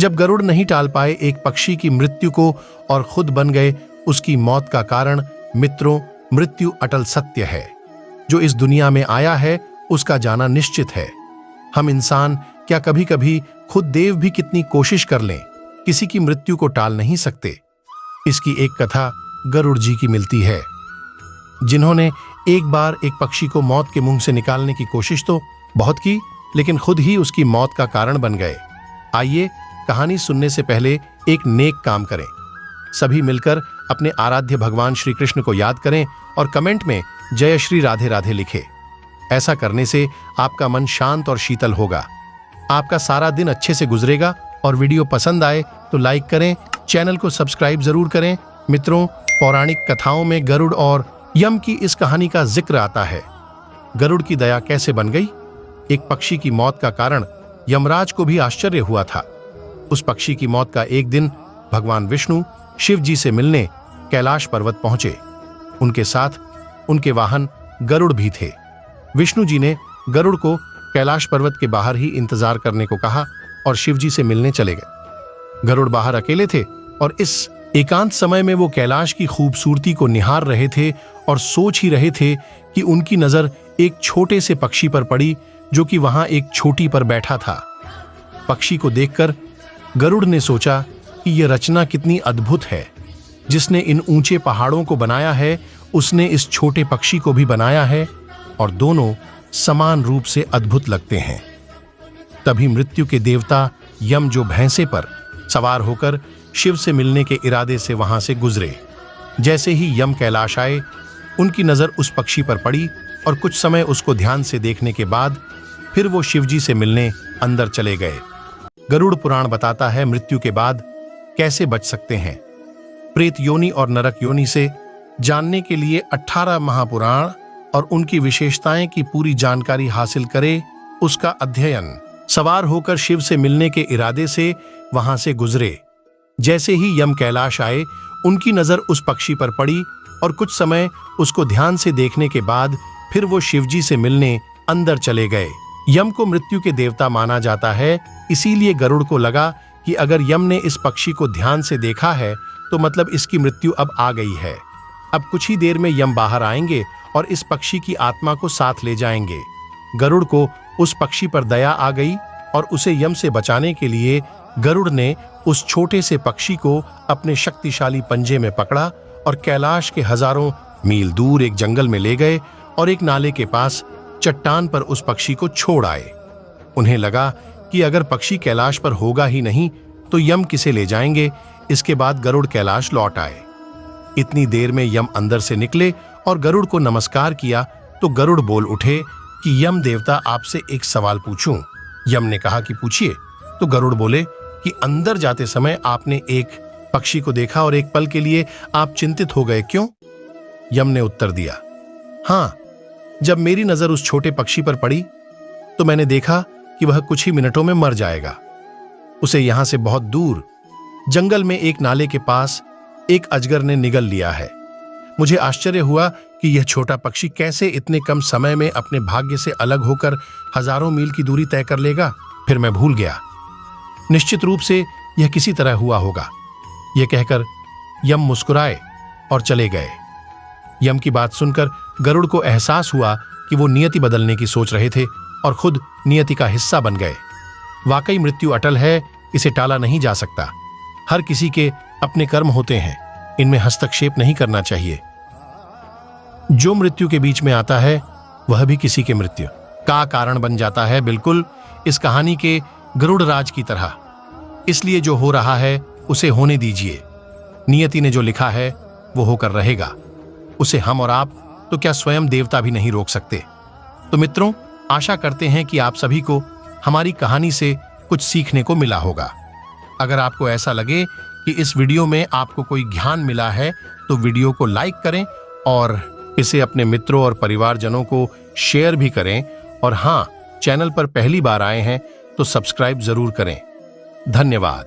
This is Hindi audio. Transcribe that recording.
जब गरुड़ नहीं टाल पाए एक पक्षी की मृत्यु को और खुद बन गए उसकी मौत का कारण, मित्रों, मृत्यु अटल सत्य है। जो इस दुनिया में आया है उसका जाना निश्चित है। हम इंसान क्या कभी कभी खुद देव भी कितनी कोशिश कर लें, किसी की मृत्यु को टाल नहीं सकते। इसकी एक कथा गरुड़ जी की मिलती है, जिन्होंने एक बार एक पक्षी को मौत के मुंह से निकालने की कोशिश तो बहुत की, लेकिन खुद ही उसकी मौत का कारण बन गए। आइए कहानी सुनने से पहले एक नेक काम करें। सभी मिलकर अपने आराध्य भगवान श्री कृष्ण को याद करें और कमेंट में जय श्री राधे राधे लिखें। ऐसा करने से आपका मन शांत और शीतल होगा, आपका सारा दिन अच्छे से गुजरेगा। और वीडियो पसंद आए तो लाइक करें, चैनल को सब्सक्राइब जरूर करें। मित्रों, पौराणिक कथाओं में गरुड़ और यम की इस कहानी का जिक्र आता है। गरुड़ की दया कैसे बन गई? एक पक्षी की मौत का कारण यमराज को भी आश्चर्य हुआ था। उस पक्षी की मौत का एक दिन भगवान विष्णु शिव जी से मिलने कैलाश पर्वत पहुंचे। उनके साथ उनके वाहन गरुड़ भी थे। विष्णु जी ने गरुड़ को कैलाश पर्वत के बाहर ही इंतजार करने को कहा और शिव जी से मिलने चले गए। गरुड़ बाहर अकेले थे और इस एकांत समय में वो कैलाश की खूबसूरती को निहार रहे थे और सोच ही रहे थे कि उनकी नजर एक छोटे से पक्षी पर पड़ी जो कि वहां एक चोटी पर बैठा था। पक्षी को देखकर गरुड़ ने सोचा कि यह रचना कितनी अद्भुत है। जिसने इन ऊंचे पहाड़ों को बनाया है उसने इस छोटे पक्षी को भी बनाया है और दोनों समान रूप से अद्भुत लगते हैं। तभी मृत्यु के देवता यम जो भैंसे पर सवार होकर शिव से मिलने के इरादे से वहां से गुजरे। जैसे ही यम कैलाश आए उनकी नजर उस पक्षी पर पड़ी और कुछ समय उसको ध्यान से देखने के बाद फिर वो शिवजी से मिलने अंदर चले गए। गरुड़ पुराण बताता है मृत्यु के बाद कैसे बच सकते हैं। प्रेत योनि और नरक योनि से जानने के लिए 18 महापुराण और उनकी विशेषताएं की पूरी जानकारी हासिल करे उसका अध्ययन। सवार होकर शिव से मिलने के इरादे से वहां से गुजरे। जैसे ही यम कैलाश आए उनकी नजर उस पक्षी पर पड़ी और कुछ समय उसको ध्यान से देखने के बाद फिर वो शिवजी से मिलने अंदर चले गए। यम को मृत्यु के देवता माना जाता है, इसीलिए गरुड़ को लगा कि अगर यम ने इस पक्षी को ध्यान से देखा है तो मतलब इसकी मृत्यु अब आ गई है। अब कुछ ही देर में यम बाहर आएंगे और इस पक्षी की आत्मा को साथ ले जाएंगे। गरुड़ को उस पक्षी पर दया आ गई और उसे यम से बचाने के लिए गरुड़ ने उस छोटे से पक्षी को अपने शक्तिशाली पंजे में पकड़ा और कैलाश के हजारों मील दूर एक जंगल में ले गए और एक नाले के पास चट्टान पर उस पक्षी को छोड़ आए। उन्हें लगा कि अगर पक्षी कैलाश पर होगा ही नहीं तो यम किसे ले जाएंगे। इसके बाद गरुड़ कैलाश लौट आए। इतनी देर में यम अंदर से निकले और गरुड़ को नमस्कार किया तो गरुड़ बोल उठे कि यम देवता आपसे एक सवाल पूछूं। यम ने कहा कि पूछिए। तो गरुड़ बोले कि अंदर जाते समय आपने एक पक्षी को देखा और एक पल के लिए आप चिंतित हो गए, क्यों? यम ने उत्तर दिया, हाँ, जब मेरी नजर उस छोटे पक्षी पर पड़ी तो मैंने देखा कि वह कुछ ही मिनटों में मर जाएगा। उसे यहां से बहुत दूर जंगल में एक नाले के पास एक अजगर ने निगल लिया है। मुझे आश्चर्य हुआ कि यह छोटा पक्षी कैसे इतने कम समय में अपने भाग्य से अलग होकर हजारों मील की दूरी तय कर लेगा। फिर मैं भूल गया, निश्चित रूप से यह किसी तरह हुआ होगा। यह कहकर यम मुस्कुराए और चले गए। यम की बात सुनकर गरुड़ को एहसास हुआ कि वो नियति बदलने की सोच रहे थे और खुद नियति का हिस्सा बन गए। वाकई मृत्यु अटल है, इसे टाला नहीं जा सकता। हर किसी के अपने कर्म होते हैं, इनमें हस्तक्षेप नहीं करना चाहिए। जो मृत्यु के बीच में आता है वह भी किसी के मृत्यु का कारण बन जाता है, बिल्कुल इस कहानी के गरुड़ राज की तरह। इसलिए जो हो रहा है उसे होने दीजिए। नियति ने जो लिखा है वो होकर रहेगा। उसे हम और आप तो क्या स्वयं देवता भी नहीं रोक सकते। तो मित्रों, आशा करते हैं कि आप सभी को हमारी कहानी से कुछ सीखने को मिला होगा। अगर आपको ऐसा लगे कि इस वीडियो में आपको कोई ज्ञान मिला है तो वीडियो को लाइक करें और इसे अपने मित्रों और परिवारजनों को शेयर भी करें। और हाँ, चैनल पर पहली बार आए हैं तो सब्सक्राइब जरूर करें। धन्यवाद।